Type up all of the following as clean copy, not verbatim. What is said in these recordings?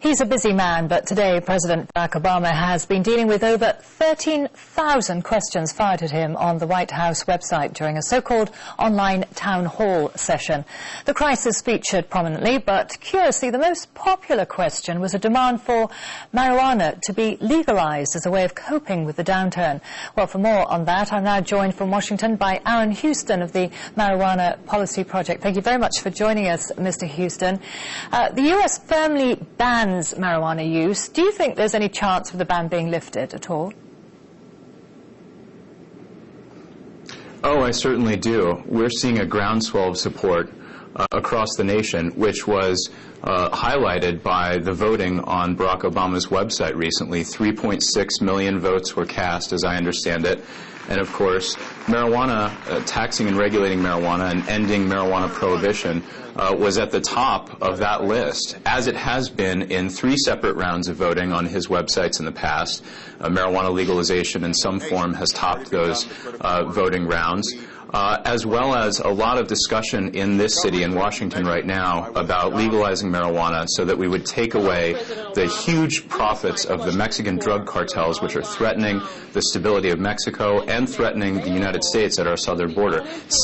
He's a busy man, but today President Barack Obama has been dealing with over 13,000 questions fired at him on the White House website during a so-called online town hall session. The crisis featured prominently, but curiously, the most popular question was a demand for marijuana to be legalized as a way of coping with the downturn. Well, for more on that, I'm now joined from Washington by Aaron Houston of the Marijuana Policy Project. Thank you very much for joining us, Mr. Houston. The U.S. firmly bans marijuana use. Do you think there's any chance of the ban being lifted at all? Oh, I certainly do. We're seeing a groundswell of support across the nation, which was highlighted by the voting on Barack Obama's website recently. 3.6 million votes were cast, as I understand it. And of course, marijuana, taxing and regulating marijuana and ending marijuana prohibition was at the top of that list, as it has been in 3 separate rounds of voting on his websites in the past. Marijuana legalization in some form has topped those voting rounds. As well as a lot of discussion in this city, in Washington right now, about legalizing marijuana so that we would take away the huge profits of the Mexican drug cartels, which are threatening the stability of Mexico and threatening the United States at our southern border.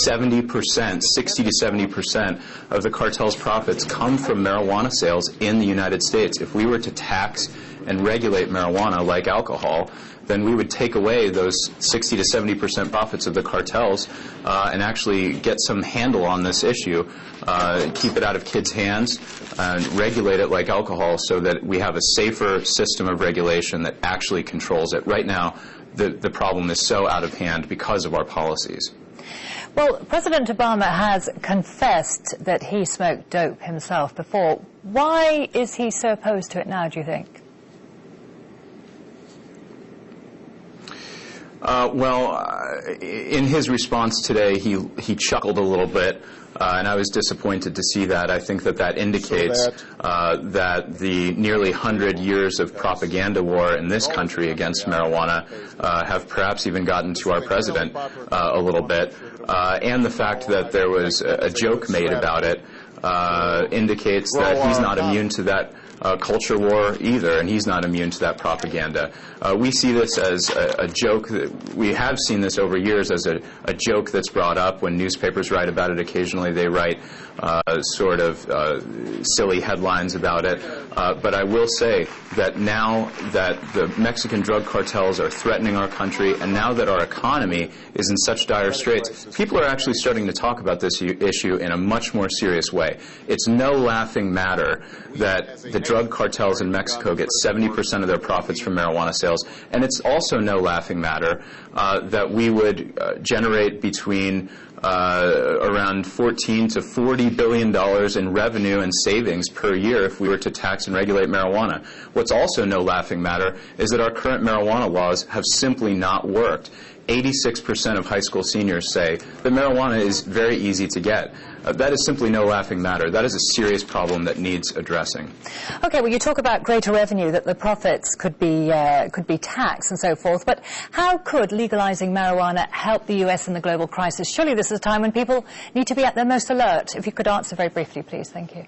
70%, 60 to 70% of the cartel's profits come from marijuana sales in the United States. If we were to tax and regulate marijuana like alcohol, then we would take away those 60 to 70% profits of the cartels and actually get some handle on this issue, keep it out of kids' hands, and regulate it like alcohol so that we have a safer system of regulation that actually controls it. Right now, the problem is so out of hand because of our policies. Well, President Obama has confessed that he smoked dope himself before. Why is he so opposed to it now, do you think? In his response today, he chuckled a little bit, and I was disappointed to see that. I think that indicates that the nearly 100 years of propaganda war in this country against marijuana have perhaps even gotten to our president a little bit, and the fact that there was a joke made about it indicates that he's not immune to that culture war either, and he's not immune to that propaganda. We see this as a joke. We have seen this over years as a joke that's brought up when newspapers write about it. Occasionally they write sort of silly headlines about it. But I will say that now that the Mexican drug cartels are threatening our country, and now that our economy is in such dire straits, people are actually starting to talk about this issue in a much more serious way. It's no laughing matter that the drug cartels in Mexico get 70% of their profits from marijuana sales, and it's also no laughing matter that we would generate between around $14 to $40 billion in revenue and savings per year if we were to tax and regulate marijuana. What's also no laughing matter is that our current marijuana laws have simply not worked. 86% of high school seniors say that marijuana is very easy to get. That is simply no laughing matter. That is a serious problem that needs addressing. Okay, well, you talk about greater revenue, that the profits could be taxed and so forth, but how could legalizing marijuana help the U.S. in the global crisis? Surely this is a time when people need to be at their most alert. If you could answer very briefly, please. Thank you.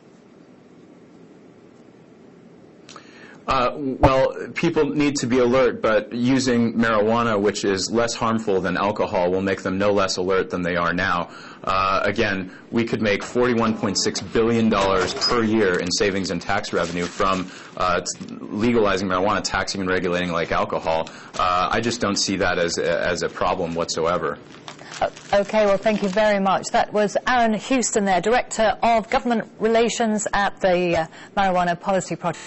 Well, people need to be alert, but using marijuana, which is less harmful than alcohol, will make them no less alert than they are now. Again, we could make $41.6 billion per year in savings and tax revenue from legalizing marijuana, taxing and regulating like alcohol. I just don't see that as a problem whatsoever. Okay, well, thank you very much. That was Aaron Houston there, Director of Government Relations at the Marijuana Policy Project.